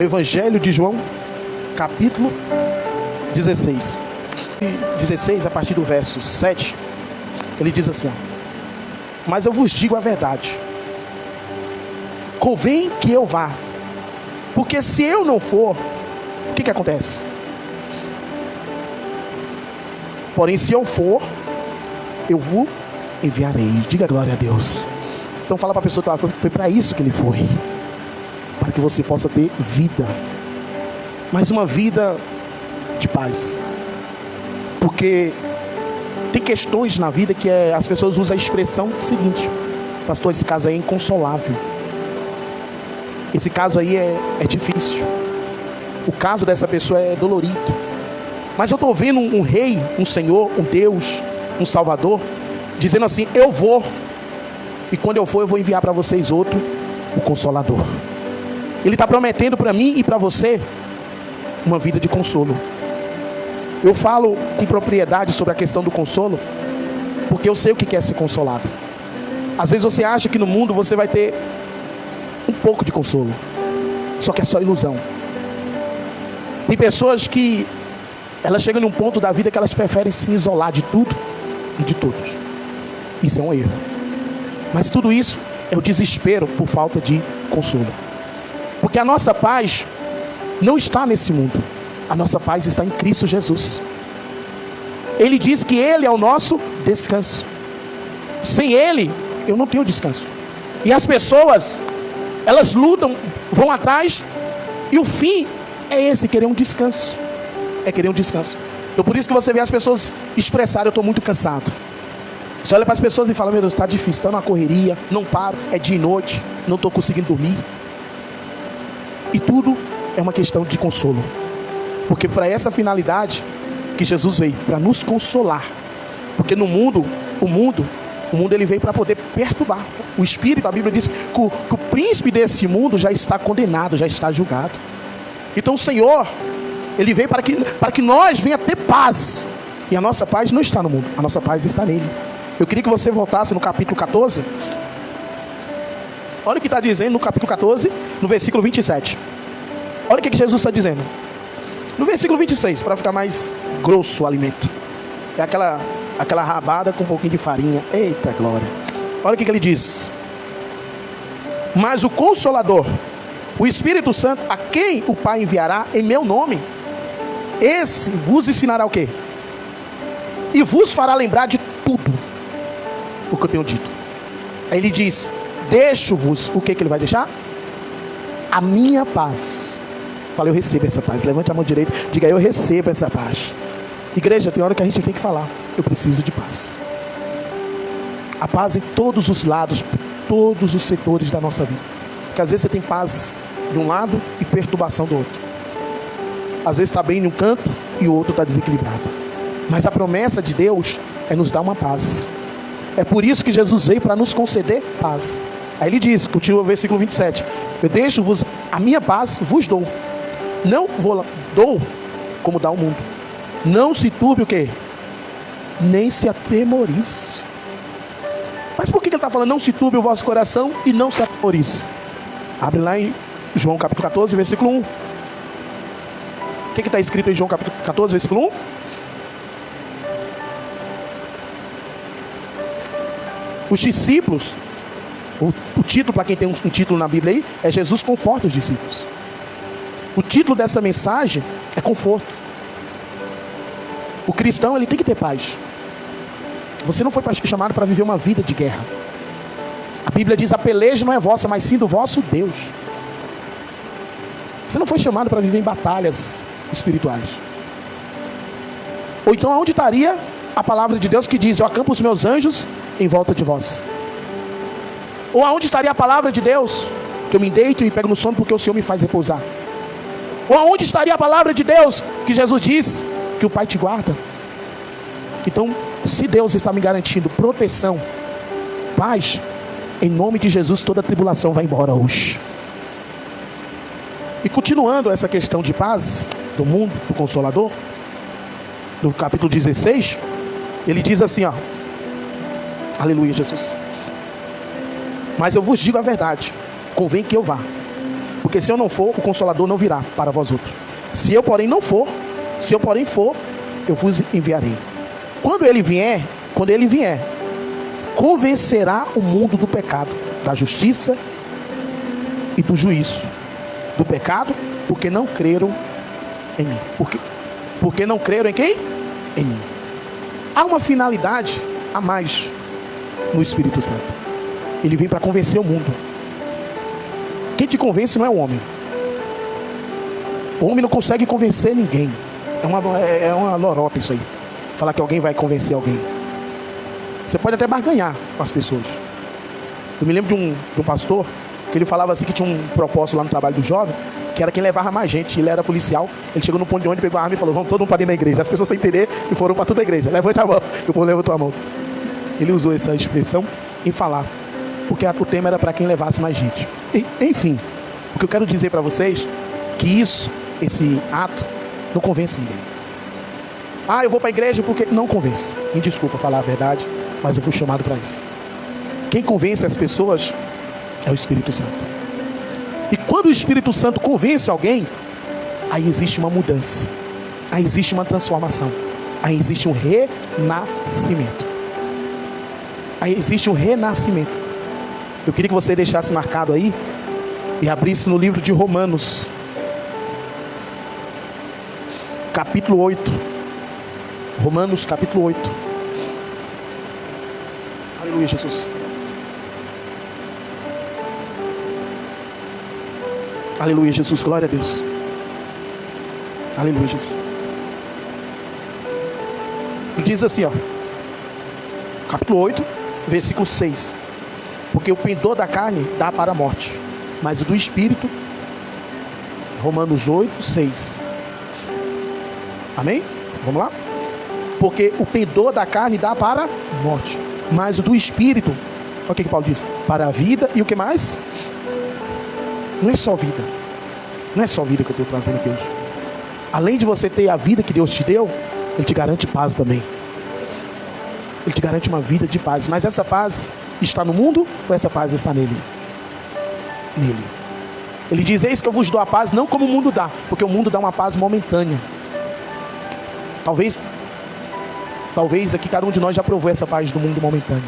Evangelho de João, capítulo 16. 16, a partir do verso 7, ele diz assim: mas eu vos digo a verdade, convém que eu vá, porque se eu não for, o que acontece? Porém, se eu for, eu vos enviarei. Diga glória a Deus. Então fala para a pessoa que foi para isso que ele foi, para que você possa ter vida, mas uma vida de paz. Porque tem questões na vida que as pessoas usam a expressão seguinte: pastor, esse caso aí é inconsolável, esse caso aí é difícil, o caso dessa pessoa é dolorido. Mas eu estou vendo um rei, um Senhor, um Deus, um Salvador, dizendo assim: eu vou, e quando eu for eu vou enviar para vocês outro, o Consolador. Ele está prometendo para mim e para você uma vida de consolo. Eu falo com propriedade sobre a questão do consolo, porque eu sei o que é ser consolado. Às vezes você acha que no mundo você vai ter um pouco de consolo, só que é só ilusão. Tem pessoas que elas chegam num ponto da vida que elas preferem se isolar de tudo e de todos. Isso é um erro. Mas tudo isso é o desespero por falta de consolo. Porque a nossa paz não está nesse mundo. A nossa paz está em Cristo Jesus. Ele diz que Ele é o nosso descanso. Sem Ele, eu não tenho descanso. E as pessoas, elas lutam, vão atrás, e o fim é esse: querer um descanso. É querer um descanso. Então por isso que você vê as pessoas expressarem: eu estou muito cansado. Você olha para as pessoas e fala: meu Deus, está difícil, está numa correria, não paro, é dia e noite, não estou conseguindo dormir. E tudo é uma questão de consolo. Porque para essa finalidade que Jesus veio, para nos consolar. Porque no mundo, o mundo ele veio para poder perturbar. O Espírito, a Bíblia diz que o príncipe desse mundo já está condenado, já está julgado. Então o Senhor, Ele veio para que nós venha ter paz. E a nossa paz não está no mundo, a nossa paz está nele. Eu queria que você voltasse no capítulo 14. Olha o que está dizendo no capítulo 14, no versículo 27. Olha o que Jesus está dizendo. No versículo 26, para ficar mais grosso o alimento. É aquela rabada com um pouquinho de farinha. Eita glória. Olha o que ele diz: mas o Consolador, o Espírito Santo, a quem o Pai enviará em meu nome, esse vos ensinará o quê? E vos fará lembrar de tudo o que eu tenho dito. Aí ele diz: deixo-vos, o que ele vai deixar? A minha paz. Fala: eu recebo essa paz. Levante a mão direita, diga: eu recebo essa paz. Igreja, tem hora que a gente tem que falar: eu preciso de paz. A paz em todos os lados, todos os setores da nossa vida. Porque às vezes você tem paz de um lado e perturbação do outro. Às vezes está bem em um canto e o outro está desequilibrado. Mas a promessa de Deus é nos dar uma paz. É por isso que Jesus veio, para nos conceder paz. Aí ele diz, continua o versículo 27: eu deixo-vos a minha paz, vos dou. Não dou como dá o mundo. Não se turbe o quê? Nem se atemorize. Mas por que ele está falando não se turbe o vosso coração e não se atemorize? Abre lá em João capítulo 14, versículo 1. O que está escrito em João capítulo 14, versículo 1? Os discípulos, o título, para quem tem um título na Bíblia aí, é Jesus conforta os discípulos. O título dessa mensagem é conforto. O cristão, ele tem que ter paz. Você não foi chamado para viver uma vida de guerra. A Bíblia diz: a peleja não é vossa, mas sim do vosso Deus. Você não foi chamado para viver em batalhas espirituais. Ou então aonde estaria a palavra de Deus que diz: eu acampo os meus anjos em volta de vós? Ou aonde estaria a palavra de Deus que eu me deito e me pego no sono porque o Senhor me faz repousar? Ou aonde estaria a palavra de Deus que Jesus diz que o Pai te guarda? Então, se Deus está me garantindo proteção, paz, em nome de Jesus, toda tribulação vai embora hoje. E continuando essa questão de paz do mundo, do Consolador, no capítulo 16, ele diz assim, ó: aleluia, Jesus. Mas eu vos digo a verdade, convém que eu vá, Porque se eu não for, o Consolador não virá para vós outros. Se eu porém não for, se eu porém for, eu vos enviarei. Quando ele vier, convencerá o mundo do pecado, da justiça e do juízo. Do pecado, porque não creram em mim. Porque não creram em quem? Em mim. Há uma finalidade a mais no Espírito Santo. Ele vem para convencer o mundo. Quem te convence não é o homem. O homem não consegue convencer ninguém. É uma lorota isso aí. Falar que alguém vai convencer alguém. Você pode até barganhar com as pessoas. Eu me lembro de um pastor que ele falava assim que tinha um propósito lá no trabalho do jovem, que era quem levava mais gente. Ele era policial. Ele chegou no ponto de ônibus, pegou a arma e falou: vamos todo mundo para dentro da igreja. As pessoas sem entender e foram para toda a igreja. Levante a mão. E o povo levantou a mão. Ele usou essa expressão em falar, porque o tema era para quem levasse mais gente. Enfim, o que eu quero dizer para vocês, que esse ato não convence ninguém. Ah, eu vou para a igreja porque... Não convence. Me desculpa falar a verdade, mas eu fui chamado para isso. Quem convence as pessoas é o Espírito Santo. E quando o Espírito Santo convence alguém, aí existe uma mudança, aí existe uma transformação, aí existe um renascimento. Aí existe um renascimento. Eu queria que você deixasse marcado aí e abrisse no livro de Romanos, capítulo 8. Romanos, capítulo 8. Aleluia, Jesus. Aleluia, Jesus. Glória a Deus. Aleluia, Jesus. Ele diz assim, ó. Capítulo 8, versículo 6. Porque o pendor da carne dá para a morte, mas o do Espírito, Romanos 8, 6. Amém? Vamos lá? Porque o pendor da carne dá para a morte, mas o do Espírito, olha o que Paulo diz, para a vida. E o que mais? Não é só vida. Não é só vida que eu estou trazendo aqui hoje. Além de você ter a vida que Deus te deu, Ele te garante paz também. Ele te garante uma vida de paz. Mas essa paz está no mundo ou essa paz está nele? Nele. Ele diz: eis que eu vos dou a paz, não como o mundo dá, porque o mundo dá uma paz momentânea. Talvez aqui cada um de nós já provou essa paz do mundo momentânea,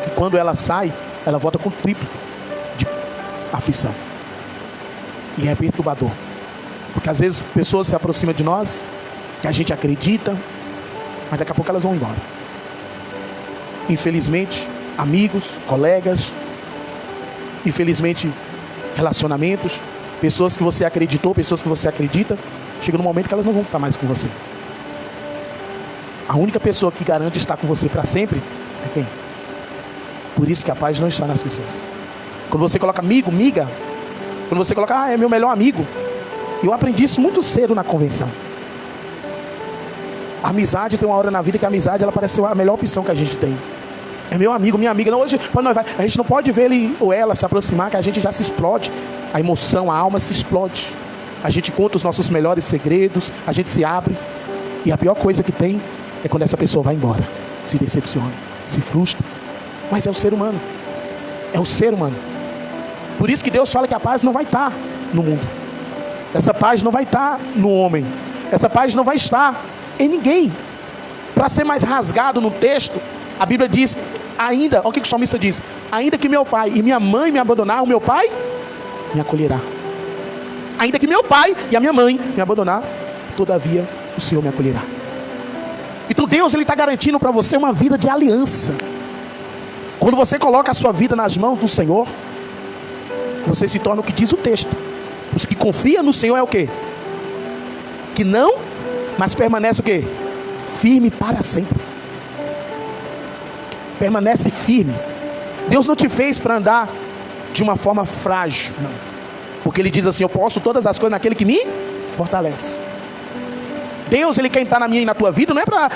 que quando ela sai, ela volta com o triplo de aflição. E é perturbador, porque às vezes pessoas se aproximam de nós, que a gente acredita, mas daqui a pouco elas vão embora. Infelizmente, amigos, colegas, infelizmente, relacionamentos, pessoas que você acreditou, pessoas que você acredita, chega no momento que elas não vão estar mais com você. A única pessoa que garante estar com você para sempre é quem? Por isso que a paz não está nas pessoas. Quando você coloca amigo, amiga, quando você coloca, é meu melhor amigo. Eu aprendi isso muito cedo na convenção. A amizade, tem uma hora na vida que a amizade, ela parece ser a melhor opção que a gente tem. É meu amigo, minha amiga. Não, hoje, quando nós a gente não pode ver ele ou ela se aproximar, que a gente já se explode. A emoção, a alma se explode. A gente conta os nossos melhores segredos, a gente se abre. E a pior coisa que tem é quando essa pessoa vai embora, se decepciona, se frustra. Mas é o ser humano. É o ser humano. Por isso que Deus fala que a paz não vai estar no mundo. Essa paz não vai estar no homem. Essa paz não vai estar em ninguém. Para ser mais rasgado no texto, a Bíblia diz, ainda, olha o que o salmista diz: ainda que meu pai e minha mãe me abandonar, o meu pai me acolherá. Ainda que meu pai e a minha mãe me abandonar, todavia o Senhor me acolherá. Então Deus, Ele está garantindo para você uma vida de aliança. Quando você coloca a sua vida nas mãos do Senhor, você se torna o que diz o texto: os que confiam no Senhor é o quê? Que não, mas permanece o quê? Firme para sempre. Permanece firme. Deus não te fez para andar de uma forma frágil, não. Porque Ele diz assim: eu posso todas as coisas naquele que me fortalece. Deus, Ele quer entrar na minha e na tua vida, não é para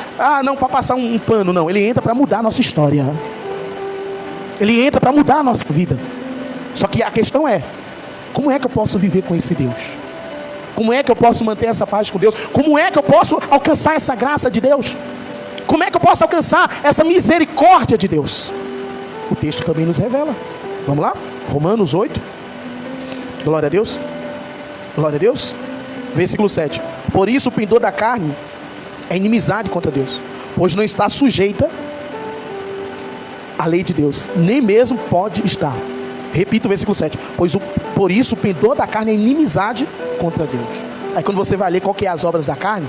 passar um pano, não. Ele entra para mudar a nossa história. Ele entra para mudar a nossa vida. Só que a questão é: como é que eu posso viver com esse Deus? Como é que eu posso manter essa paz com Deus? Como é que eu posso alcançar essa graça de Deus? Como é que eu posso alcançar essa misericórdia de Deus? O texto também nos revela. Vamos lá? Romanos 8. Glória a Deus. Glória a Deus. Versículo 7. Por isso o pendor da carne é inimizade contra Deus, pois não está sujeita à lei de Deus, nem mesmo pode estar. Repito o versículo 7. Por isso o pendor da carne é inimizade contra Deus. Aí quando você vai ler qual que é as obras da carne,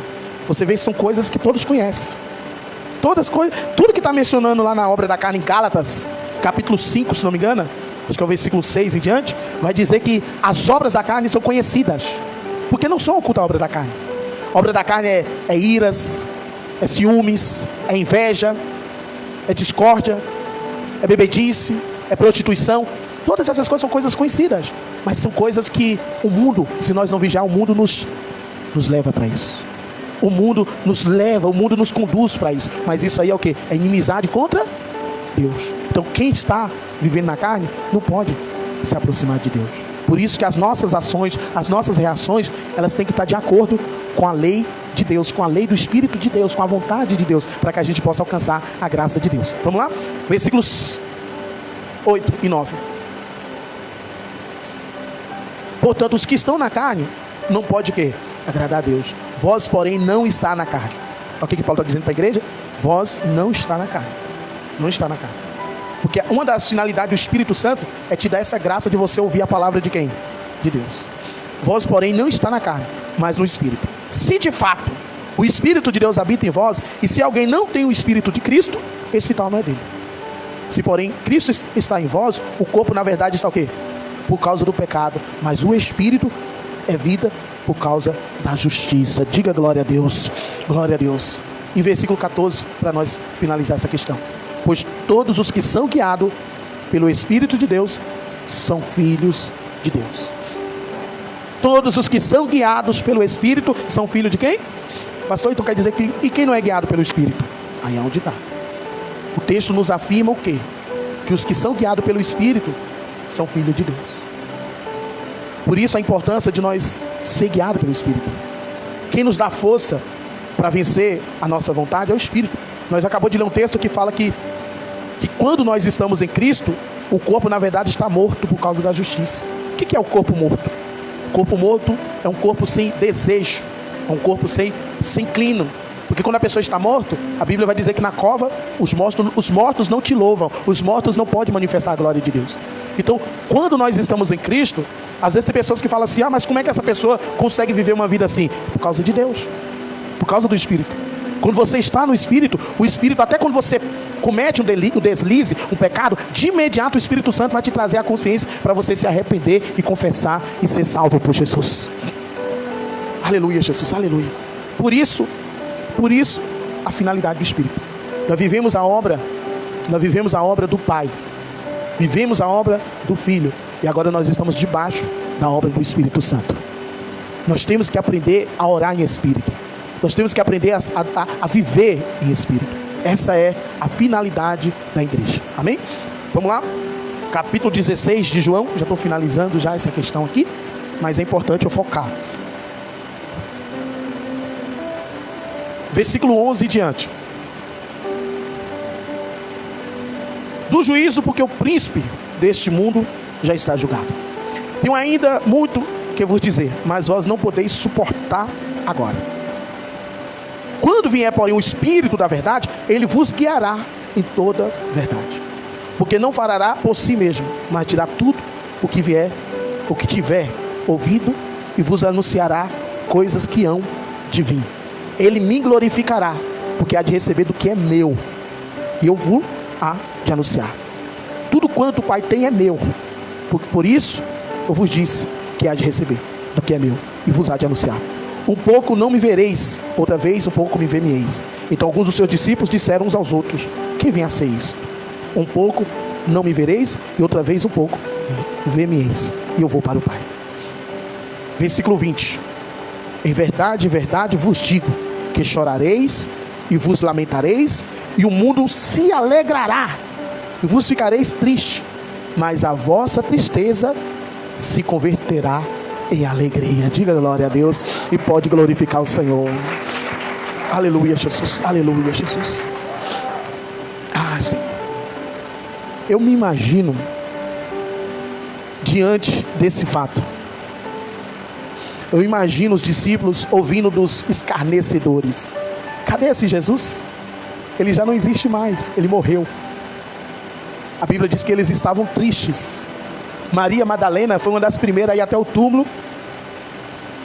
você vê que são coisas que todos conhecem. Tudo que está mencionando lá na obra da carne em Gálatas, capítulo 5, se não me engano, acho que é o versículo 6 em diante, vai dizer que as obras da carne são conhecidas, porque não são ocultas a obra da carne. A obra da carne é iras, é ciúmes, é inveja, é discórdia, é bebedice, é prostituição. Todas essas coisas são coisas conhecidas, mas são coisas que o mundo, se nós não vigiar, o mundo nos leva para isso. O mundo nos leva, o mundo nos conduz para isso. Mas isso aí é o que? É inimizade contra Deus. Então quem está vivendo na carne não pode se aproximar de Deus. Por isso que as nossas ações, as nossas reações, elas têm que estar de acordo com a lei de Deus, com a lei do Espírito de Deus, com a vontade de Deus, para que a gente possa alcançar a graça de Deus. Vamos lá? Versículos 8 e 9. Portanto, os que estão na carne não pode o quê? Agradar a Deus. Vós, porém, não está na carne. O que Paulo está dizendo para a igreja? Vós não está na carne. Não está na carne. Porque uma das finalidades do Espírito Santo é te dar essa graça de você ouvir a palavra de quem? De Deus. Vós, porém, não está na carne, mas no Espírito. Se de fato o Espírito de Deus habita em vós, e se alguém não tem o Espírito de Cristo, esse tal não é dele. Se porém Cristo está em vós, o corpo na verdade está o quê? Por causa do pecado, mas o Espírito é vida por causa da justiça. Diga glória a Deus. Glória a Deus. Em versículo 14, para nós finalizar essa questão. Pois todos os que são guiados pelo Espírito de Deus são filhos de Deus. Todos os que são guiados pelo Espírito são filhos de quem? Pastor, então quer dizer que e quem não é guiado pelo Espírito? Aí é onde está. O texto nos afirma o quê? Que os que são guiados pelo Espírito são filhos de Deus. Por isso a importância de nós ser guiados pelo Espírito. Quem nos dá força para vencer a nossa vontade é o Espírito. Nós acabamos de ler um texto que fala que quando nós estamos em Cristo, o corpo na verdade está morto por causa da justiça. O que é o corpo morto? O corpo morto é um corpo sem desejo, é um corpo sem clima. Porque quando a pessoa está morta, a Bíblia vai dizer que na cova os mortos não te louvam, os mortos não podem manifestar a glória de Deus. Então, quando nós estamos em Cristo, às vezes tem pessoas que falam assim: ah, mas como é que essa pessoa consegue viver uma vida assim? Por causa de Deus, por causa do Espírito. Quando você está no Espírito, o Espírito, até quando você comete um deslize, um pecado, de imediato o Espírito Santo vai te trazer a consciência para você se arrepender e confessar e ser salvo por Jesus. Aleluia, Jesus, aleluia. Por isso, a finalidade do Espírito. Nós vivemos a obra do Pai, vivemos a obra do Filho, e agora nós estamos debaixo da obra do Espírito Santo. Nós temos que aprender a orar em Espírito. Nós temos que aprender a viver em Espírito. Essa é a finalidade da igreja. Amém? Vamos lá? Capítulo 16 de João. Já estou finalizando já essa questão aqui, mas é importante eu focar. Versículo 11 e diante. Do juízo, porque o príncipe deste mundo já está julgado. Tenho ainda muito que vos dizer, mas vós não podeis suportar agora. Quando vier, porém, o Espírito da verdade, ele vos guiará em toda verdade. Porque não fará por si mesmo, mas dirá tudo o que tiver ouvido, e vos anunciará coisas que hão de vir. Ele me glorificará, porque há de receber do que é meu, e eu vos há de anunciar. Tudo quanto o Pai tem é meu. Por isso eu vos disse que há de receber do que é meu, e vos há de anunciar. Um pouco não me vereis, outra vez um pouco me ver-me-eis. Então alguns dos seus discípulos disseram uns aos outros: que vem a ser isso? Um pouco não me vereis, e outra vez um pouco ver-me-eis, e eu vou para o Pai. Versículo 20. Em verdade vos digo, que chorareis e vos lamentareis, e o mundo se alegrará, e vos ficareis tristes, mas a vossa tristeza se converterá em alegria. Diga glória a Deus e pode glorificar o Senhor. Aleluia, Jesus. Aleluia, Jesus. Ah, Senhor. Eu me imagino diante desse fato. Eu imagino os discípulos ouvindo dos escarnecedores: cadê esse Jesus? Ele já não existe mais, ele morreu. A Bíblia diz que eles estavam tristes. Maria Madalena foi uma das primeiras a ir até o túmulo.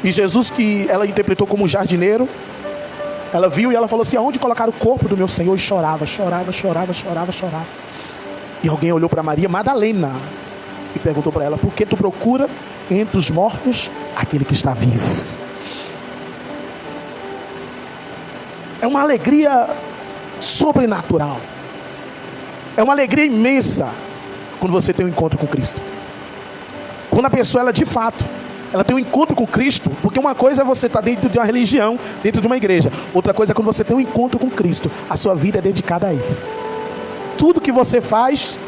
E Jesus, que ela interpretou como um jardineiro, ela viu e ela falou assim: aonde colocaram o corpo do meu Senhor? E chorava. E alguém olhou para Maria Madalena e perguntou para ela: por que tu procura entre os mortos aquele que está vivo? É uma alegria sobrenatural. É uma alegria imensa quando você tem um encontro com Cristo. Quando a pessoa, ela de fato, ela tem um encontro com Cristo. Porque uma coisa é você estar dentro de uma religião, dentro de uma igreja. Outra coisa é quando você tem um encontro com Cristo. A sua vida é dedicada a Ele. Tudo que você faz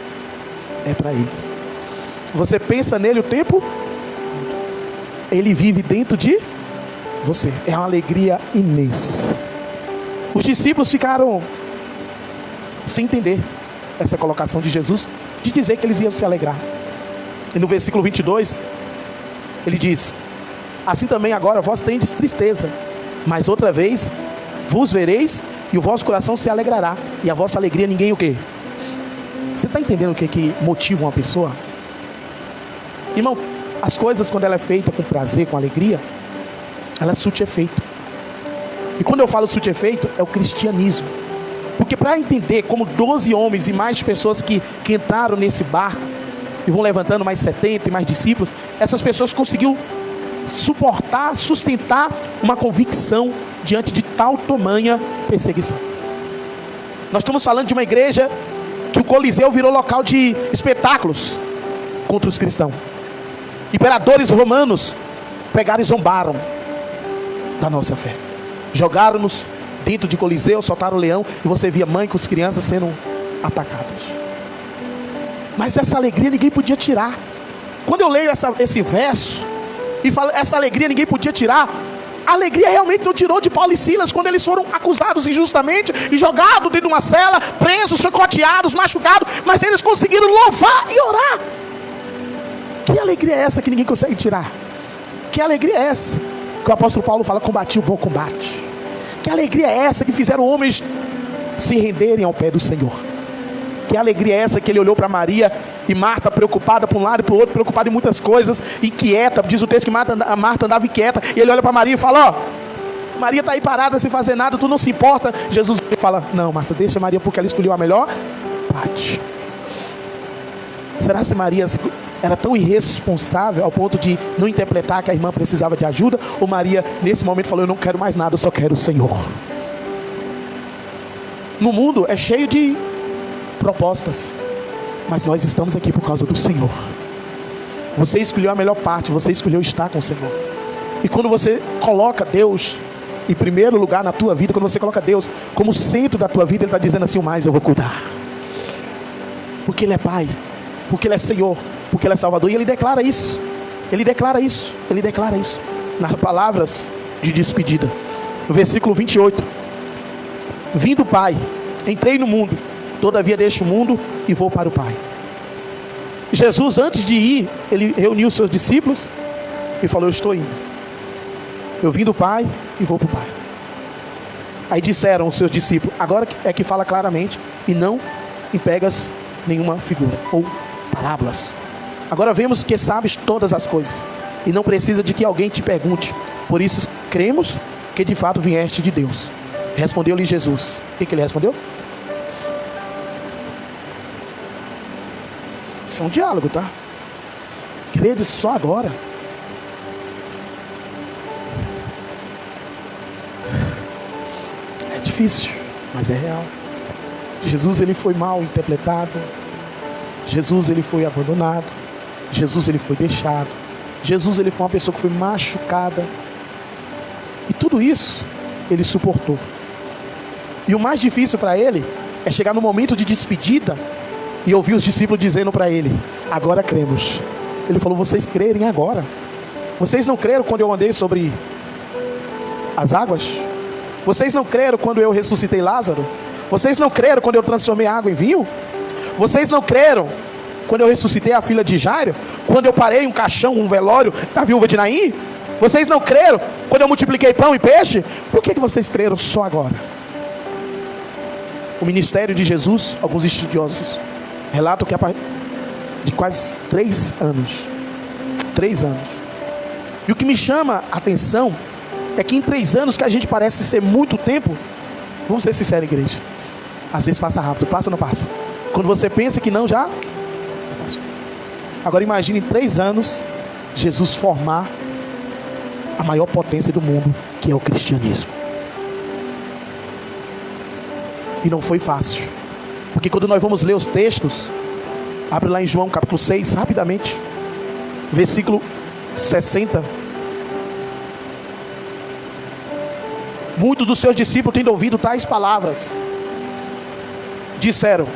é para Ele. Você pensa nele o tempo, Ele vive dentro de você. É uma alegria imensa. Os discípulos ficaram sem entender essa colocação de Jesus, de dizer que eles iam se alegrar. E no versículo 22, ele diz: assim também agora vós tendes tristeza, mas outra vez vos vereis, e o vosso coração se alegrará, e a vossa alegria ninguém o quê? Você está entendendo o que motiva uma pessoa? Irmão, as coisas, quando ela é feita com prazer, com alegria, ela surte efeito. E quando eu falo surte efeito, é o cristianismo. Porque para entender como 12 homens e mais pessoas que entraram nesse barco, e vão levantando mais 70 e mais discípulos, essas pessoas conseguiram suportar, sustentar uma convicção diante de tal tamanha perseguição. Nós estamos falando de uma igreja que o Coliseu virou local de espetáculos contra os cristãos. Imperadores romanos pegaram e zombaram da nossa fé. Jogaram-nos dentro de Coliseu, soltaram o leão, e você via mãe com as crianças sendo atacadas. Mas essa alegria ninguém podia tirar. Quando eu leio esse verso e falo, essa alegria ninguém podia tirar, a alegria realmente não tirou de Paulo e Silas quando eles foram acusados injustamente e jogados dentro de uma cela, presos, chicoteados, machucados, mas eles conseguiram louvar e orar. Que alegria é essa que ninguém consegue tirar? Que alegria é essa que o apóstolo Paulo fala: combati o bom combate? Que alegria é essa que fizeram homens se renderem ao pé do Senhor? Que alegria é essa que ele olhou para Maria e Marta, preocupada por um lado e para o outro, preocupada em muitas coisas, inquieta, diz o texto que Marta andava inquieta, e ele olha para Maria e fala: ó, Maria está aí parada sem fazer nada, tu não se importa? Jesus fala: não, Marta, deixa Maria, porque ela escolheu a melhor parte. Será que Maria era tão irresponsável ao ponto de não interpretar que a irmã precisava de ajuda? Ou Maria nesse momento falou: eu não quero mais nada, eu só quero o Senhor? No mundo é cheio de propostas, mas nós estamos aqui por causa do Senhor. Você escolheu a melhor parte, você escolheu estar com o Senhor. E quando você coloca Deus em primeiro lugar na tua vida, quando você coloca Deus como centro da tua vida, Ele está dizendo assim: o mais eu vou cuidar, porque Ele é Pai, porque Ele é Senhor, porque Ele é Salvador. E Ele declara isso. Ele declara isso. Ele declara isso nas palavras de despedida. No versículo 28: vindo Pai, entrei no mundo, todavia deixo o mundo e vou para o Pai. Jesus, antes de ir, Ele reuniu os seus discípulos e falou: eu estou indo, eu vim do Pai e vou para o Pai. Aí disseram os seus discípulos, agora é que fala claramente, e não empregas nenhuma figura ou parábolas. Agora vemos que sabes todas as coisas e não precisa de que alguém te pergunte. Por isso cremos que de fato vieste de Deus. Respondeu-lhe Jesus. O que ele respondeu? Isso é um diálogo, tá? Crede só agora. É difícil, mas é real. Jesus, ele foi mal interpretado. Jesus, ele foi abandonado. Jesus, ele foi deixado. Jesus, ele foi uma pessoa que foi machucada. E tudo isso ele suportou. E o mais difícil para ele é chegar no momento de despedida e ouvir os discípulos dizendo para ele: agora cremos. Ele falou: vocês crerem agora? Vocês não creram quando eu andei sobre as águas? Vocês não creram quando eu ressuscitei Lázaro? Vocês não creram quando eu transformei água em vinho? Vocês não creram quando eu ressuscitei a filha de Jairo? Quando eu parei um caixão, um velório da viúva de Naim? Vocês não creram quando eu multipliquei pão e peixe? Por que vocês creram só agora? O ministério de Jesus, alguns estudiosos relatam que é de quase 3 anos. 3 anos. E o que me chama a atenção é que em 3 anos, que a gente parece ser muito tempo, vamos ser sinceros, igreja, às vezes passa rápido. Passa ou não passa? Quando você pensa que não, já passou. Agora imagine em 3 anos Jesus formar a maior potência do mundo, que é o cristianismo. E não foi fácil, porque quando nós vamos ler os textos, abre lá em João capítulo 6, rapidamente, versículo 60. Muitos dos seus discípulos, tendo ouvido tais palavras, disseram: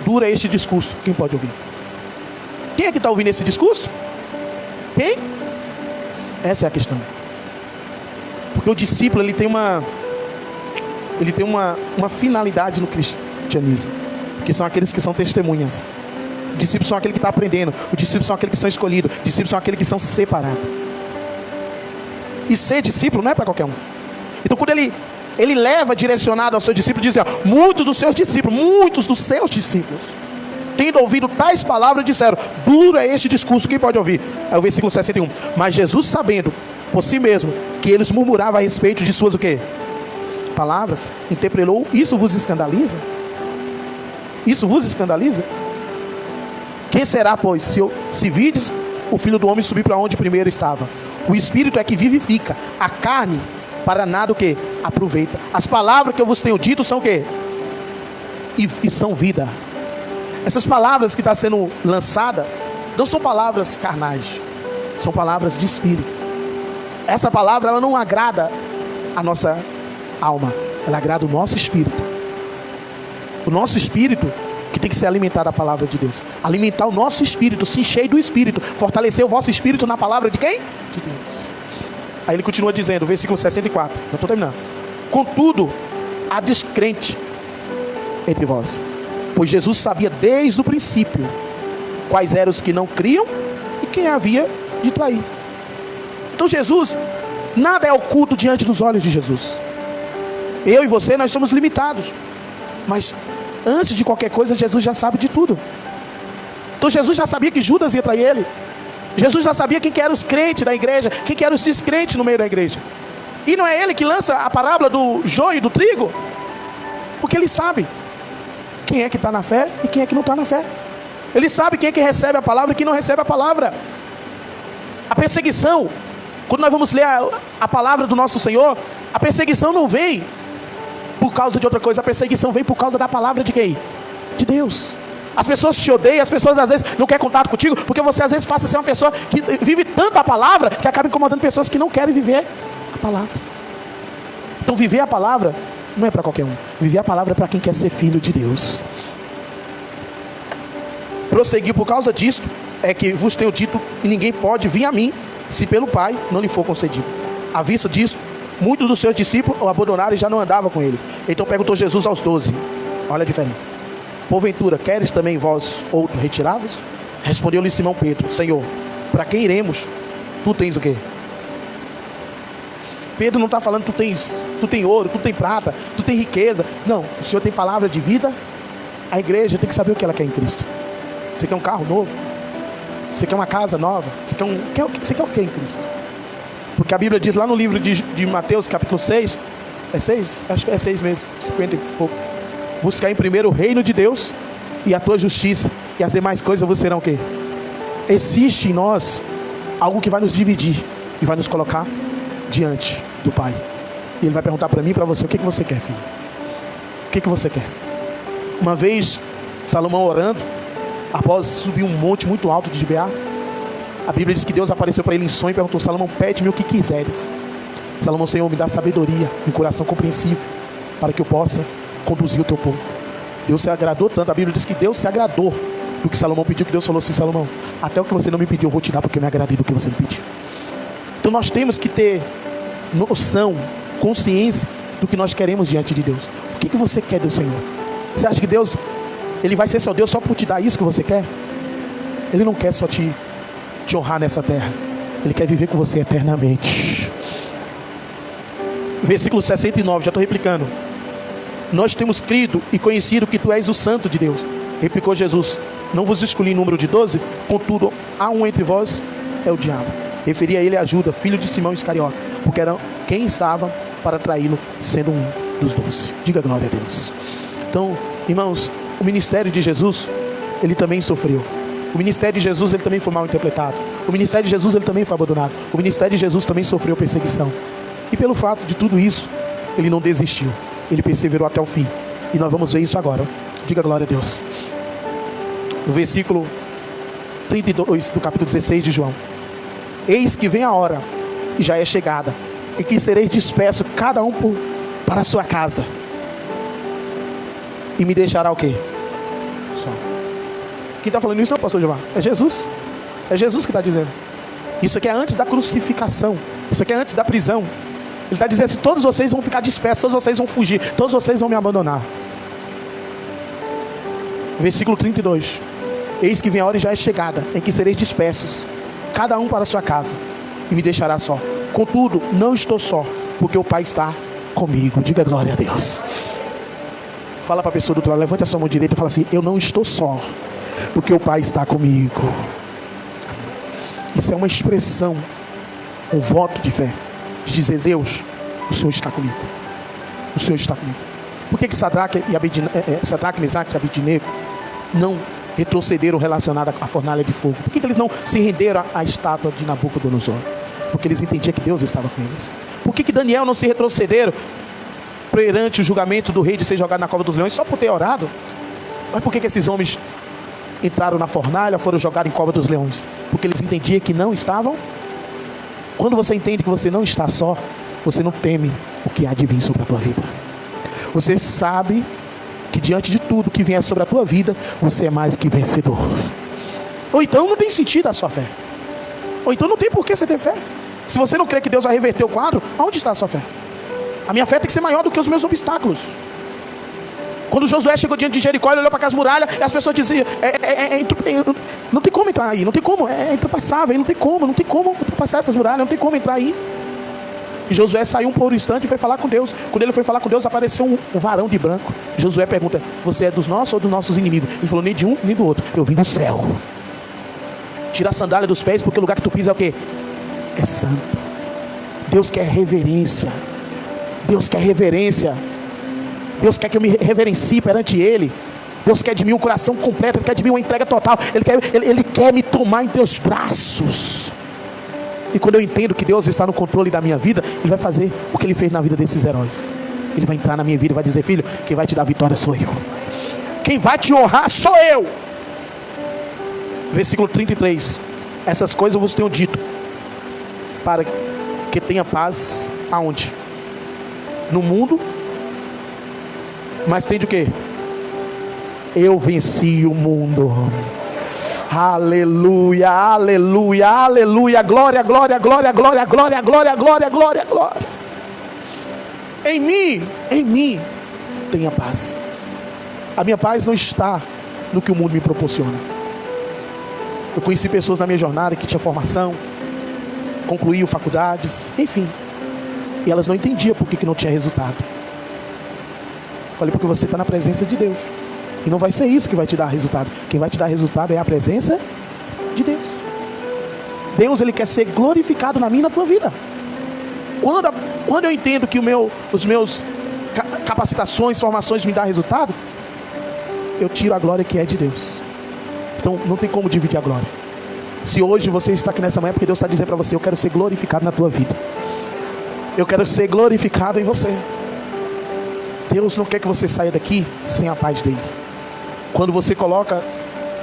dura este discurso. Quem pode ouvir? Quem é que está ouvindo esse discurso? Quem? Essa é a questão. Porque o discípulo, ele tem uma finalidade no cristianismo, que são aqueles que são testemunhas. Os discípulos são aqueles que estão aprendendo. Os discípulos são aqueles que são escolhidos. Os discípulos são aqueles que são separados. E ser discípulo não é para qualquer um. Então quando ele leva direcionado ao seu discípulo, diz assim: muitos dos seus discípulos, tendo ouvido tais palavras, disseram: duro é este discurso, quem pode ouvir? É o versículo 61. Mas Jesus, sabendo por si mesmo que eles murmuravam a respeito de suas o quê? Palavras, interpelou: isso vos escandaliza? Isso vos escandaliza? Quem será, pois, se vides o Filho do Homem subir para onde primeiro estava? O Espírito é que vivifica, a carne para nada o que? Aproveita. As palavras que eu vos tenho dito são o que? E são vida. Essas palavras que estão sendo lançadas não são palavras carnais, são palavras de Espírito. Essa palavra, ela não agrada a nossa alma, ela agrada o nosso espírito. O nosso espírito que tem que ser alimentado da palavra de Deus. Alimentar o nosso espírito, se encher do espírito, fortalecer o vosso espírito na palavra de quem? De Deus. Aí ele continua dizendo, versículo 64, já estou terminando: contudo, há descrente entre vós, pois Jesus sabia desde o princípio quais eram os que não criam e quem havia de trair. Então Jesus, nada é oculto diante dos olhos de Jesus. Eu e você, nós somos limitados, mas antes de qualquer coisa, Jesus já sabe de tudo. Então Jesus já sabia que Judas ia trair ele. Jesus já sabia quem que eram os crentes da igreja, quem que eram os descrentes no meio da igreja. E não é ele que lança a parábola do joio e do trigo? Porque ele sabe quem é que está na fé e quem é que não está na fé. Ele sabe quem é que recebe a palavra e quem não recebe a palavra. A perseguição, quando nós vamos ler a palavra do nosso Senhor, a perseguição não vem por causa de outra coisa. A perseguição vem por causa da palavra de quem? De Deus. As pessoas te odeiam, as pessoas às vezes não querem contato contigo, porque você às vezes passa a ser uma pessoa que vive tanto a palavra, que acaba incomodando pessoas que não querem viver a palavra. Então viver a palavra não é para qualquer um. Viver a palavra é para quem quer ser filho de Deus. Prosseguir por causa disto, é que vos tenho dito, e ninguém pode vir a mim, se pelo Pai não lhe for concedido. À vista disso, muitos dos seus discípulos o abandonaram e já não andavam com ele. Então perguntou Jesus aos 12, olha a diferença: porventura, queres também vós outro retirar-vos? Respondeu-lhe Simão Pedro: Senhor, para quem iremos? Tu tens o quê? Pedro não está falando tu tem ouro, tu tem prata, tu tem riqueza. Não, o Senhor tem palavra de vida. A igreja tem que saber o que ela quer em Cristo. Você quer um carro novo? Você quer uma casa nova? Você quer o que em Cristo? Porque a Bíblia diz lá no livro de Mateus capítulo 6, é 6? Acho que é 6 mesmo, 50 e pouco: buscar em primeiro o reino de Deus e a tua justiça, e as demais coisas vos serão o quê? Existe em nós algo que vai nos dividir e vai nos colocar diante do Pai. E Ele vai perguntar para mim e para você: o que você quer, filho? O que você quer? Uma vez, Salomão orando, após subir um monte muito alto de Gibeá, a Bíblia diz que Deus apareceu para ele em sonho e perguntou: Salomão, pede-me o que quiseres. Salomão: Senhor, me dá sabedoria e um coração compreensível, para que eu possa conduzir o teu povo. Deus se agradou tanto, a Bíblia diz que Deus se agradou do que Salomão pediu, que Deus falou assim: Salomão, até o que você não me pediu eu vou te dar, porque eu me agradei do que você me pediu. Então nós temos que ter noção, consciência do que nós queremos diante de Deus. O que você quer do Senhor? Você acha que Deus, Ele vai ser seu Deus só por te dar isso que você quer? Ele não quer só te honrar nessa terra. Ele quer viver com você eternamente. Versículo 69, já estou replicando. Nós temos crido e conhecido que tu és o santo de Deus. Replicou Jesus: não vos escolhi em número de 12, contudo há um entre vós, é o diabo. Referia a ele a Judas, filho de Simão Iscariote, porque era quem estava para traí-lo, sendo um dos 12. Diga glória a Deus. Então, irmãos, o ministério de Jesus, ele também sofreu. O ministério de Jesus, ele também foi mal interpretado. O ministério de Jesus, ele também foi abandonado. O ministério de Jesus também sofreu perseguição. E pelo fato de tudo isso, ele não desistiu. Ele perseverou até o fim. E nós vamos ver isso agora. Diga glória a Deus. No versículo 32 do capítulo 16 de João: eis que vem a hora, e já é chegada, em que sereis dispersos, cada um para a sua casa, e me deixará o quê? Só. Quem está falando isso não é o pastor Gilmar, é Jesus. É Jesus que está dizendo. Isso aqui é antes da crucificação. Isso aqui é antes da prisão. Ele está dizendo assim: todos vocês vão ficar dispersos, todos vocês vão fugir, todos vocês vão me abandonar. Versículo 32: eis que vem a hora e já é chegada, em que sereis dispersos, cada um para a sua casa, e me deixará só. Contudo, não estou só, porque o Pai está comigo. Diga glória a Deus. Fala para a pessoa do outro lado, levante a sua mão direita e fala assim: eu não estou só, porque o Pai está comigo. Isso é uma expressão, um voto de fé, de dizer: Deus, o Senhor está comigo. O Senhor está comigo. Por que Sadraque, Mesaque e Abednego não retrocederam relacionado à fornalha de fogo? Por que eles não se renderam à estátua de Nabucodonosor? Porque eles entendiam que Deus estava com eles. Por que Daniel não se retrocederam perante o julgamento do rei de ser jogado na cova dos leões só por ter orado? Mas por que esses homens entraram na fornalha, foram jogados em cova dos leões? Porque eles entendiam que não estavam. Quando você entende que você não está só, você não teme o que há de vir sobre a tua vida. Você sabe que diante de tudo que vier sobre a tua vida, você é mais que vencedor. Ou então não tem sentido a sua fé. Ou então não tem por que você ter fé. Se você não crê que Deus vai reverter o quadro, aonde está a sua fé? A minha fé tem que ser maior do que os meus obstáculos. Quando Josué chegou diante de Jericó, ele olhou para aquelas muralhas e as pessoas diziam: não tem como entrar aí, não tem como, é intrapassável, não tem como passar essas muralhas, não tem como entrar aí. E Josué saiu por um instante e foi falar com Deus. Quando ele foi falar com Deus, apareceu um varão de branco. Josué pergunta: você é dos nossos ou dos nossos inimigos? Ele falou: nem de um nem do outro, eu vim do céu. Tira a sandália dos pés, porque o lugar que tu pisa é o quê? É santo. Deus quer reverência. Deus quer reverência. Deus quer que eu me reverencie perante Ele. Deus quer de mim um coração completo. Ele quer de mim uma entrega total. Ele quer me tomar em teus braços. E quando eu entendo que Deus está no controle da minha vida, Ele vai fazer o que Ele fez na vida desses heróis. Ele vai entrar na minha vida e vai dizer: filho, quem vai te dar vitória sou eu. Quem vai te honrar sou eu. Versículo 33: essas coisas eu vos tenho dito, para que tenha paz aonde? No mundo. Mas tem de quê? Eu venci o mundo. Aleluia, aleluia, aleluia. Glória, glória, glória, glória, glória, glória, glória, glória, glória. Em mim tenha paz. A minha paz não está no que o mundo me proporciona. Eu conheci pessoas na minha jornada que tinham formação, concluíam faculdades, enfim, e elas não entendiam por que não tinha resultado. Falei: porque você está na presença de Deus, e não vai ser isso que vai te dar resultado. Quem vai te dar resultado é a presença de Deus. Deus, Ele quer ser glorificado na minha e na tua vida. Quando eu entendo que os meus capacitações, formações me dão resultado, eu tiro a glória que é de Deus. Então não tem como dividir a glória. Se hoje você está aqui nessa manhã, porque Deus está dizendo para você: eu quero ser glorificado na tua vida. Eu quero ser glorificado em você. Deus não quer que você saia daqui sem a paz dele. Quando você coloca,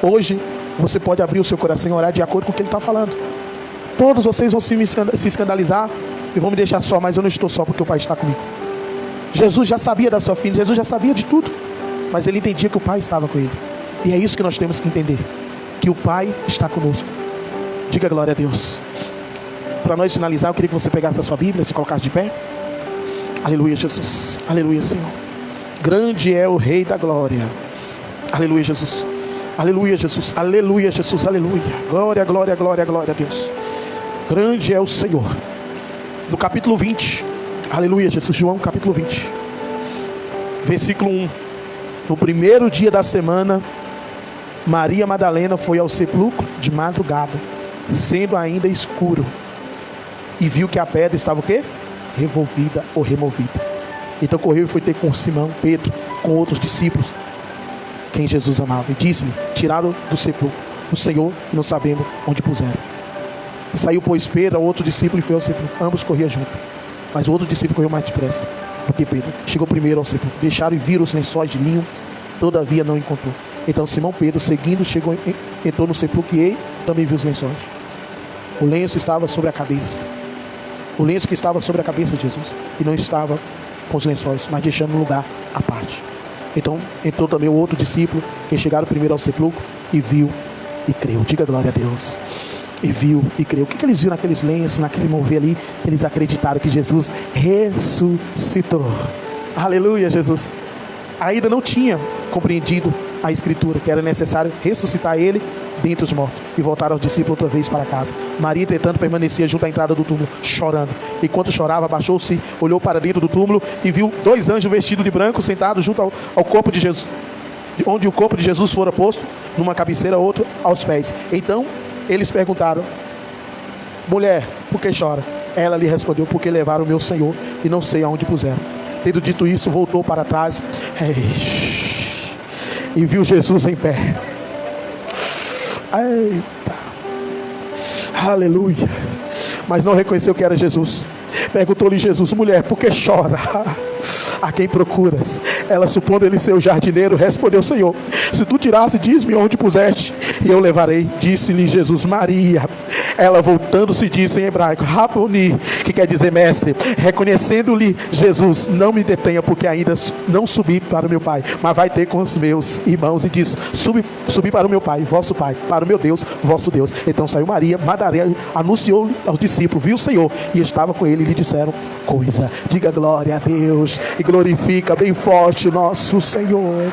hoje, você pode abrir o seu coração e orar de acordo com o que ele está falando. Todos vocês vão se escandalizar e vão me deixar só, mas eu não estou só, porque o Pai está comigo. Jesus já sabia da sua filha, Jesus já sabia de tudo, mas ele entendia que o Pai estava com ele. E é isso que nós temos que entender, que o Pai está conosco. Diga glória a Deus. Para nós finalizar, eu queria que você pegasse a sua Bíblia, se colocasse de pé. Aleluia, Jesus. Aleluia, Senhor. Grande é o Rei da glória. Aleluia, Jesus. Aleluia, Jesus. Aleluia, Jesus. Aleluia. Glória, glória, glória, glória a Deus. Grande é o Senhor. No capítulo 20, aleluia, Jesus, João capítulo 20, versículo 1. No primeiro dia da semana, Maria Madalena foi ao sepulcro de madrugada, sendo ainda escuro, e viu que a pedra estava o quê? Revolvida ou removida. Então correu e foi ter com Simão, Pedro, com outros discípulos, quem Jesus amava, e disse-lhe: tiraram do sepulcro o Senhor e não sabemos onde puseram. Saiu, pois, Pedro, outro discípulo, e foi ao sepulcro. Ambos corriam junto, mas o outro discípulo correu mais depressa do que Pedro. Chegou primeiro ao sepulcro. Deixaram e viram os lençóis de linho, todavia não encontrou. Então Simão Pedro, seguindo, entrou no sepulcro e também viu os lençóis. O lenço estava sobre a cabeça. O lenço que estava sobre a cabeça de Jesus, e não estava com os lençóis, mas deixando um lugar à parte. Então entrou também o outro discípulo, que chegaram primeiro ao sepulcro, e viu e creu. Diga glória a Deus. E viu e creu. O que eles viram naqueles lenços, naquele mover ali? Eles acreditaram que Jesus ressuscitou. Aleluia, Jesus. Ainda não tinha compreendido a escritura, que era necessário ressuscitar ele dentre os mortos, e voltaram aos discípulos outra vez para casa. Maria, entretanto, permanecia junto à entrada do túmulo, chorando. Enquanto chorava, abaixou-se, olhou para dentro do túmulo e viu 2 anjos vestidos de branco sentados junto ao corpo de Jesus, onde o corpo de Jesus fora posto, numa cabeceira, outro aos pés. Então eles perguntaram: mulher, por que chora? Ela lhe respondeu: porque levaram o meu Senhor e não sei aonde puseram. Tendo dito isso, voltou para trás e viu Jesus em pé. Eita, aleluia. Mas não reconheceu que era Jesus. Perguntou-lhe Jesus: mulher, por que chora? A quem procuras? Ela, supondo ele ser o jardineiro, respondeu: Senhor, se tu tirasse, diz-me onde puseste, e eu levarei. Disse-lhe Jesus: Maria. Ela, voltando-se, disse em hebraico: Raboni, que quer dizer mestre. Reconhecendo-lhe Jesus: não me detenha, porque ainda não subi para o meu Pai, mas vai ter com os meus irmãos. E disse: subi para o meu Pai, vosso Pai, para o meu Deus, vosso Deus. Então saiu Maria Madalena, anunciou aos discípulos, viu o Senhor e estava com ele, e lhe disseram coisa. Diga glória a Deus e glorifica bem forte o nosso Senhor.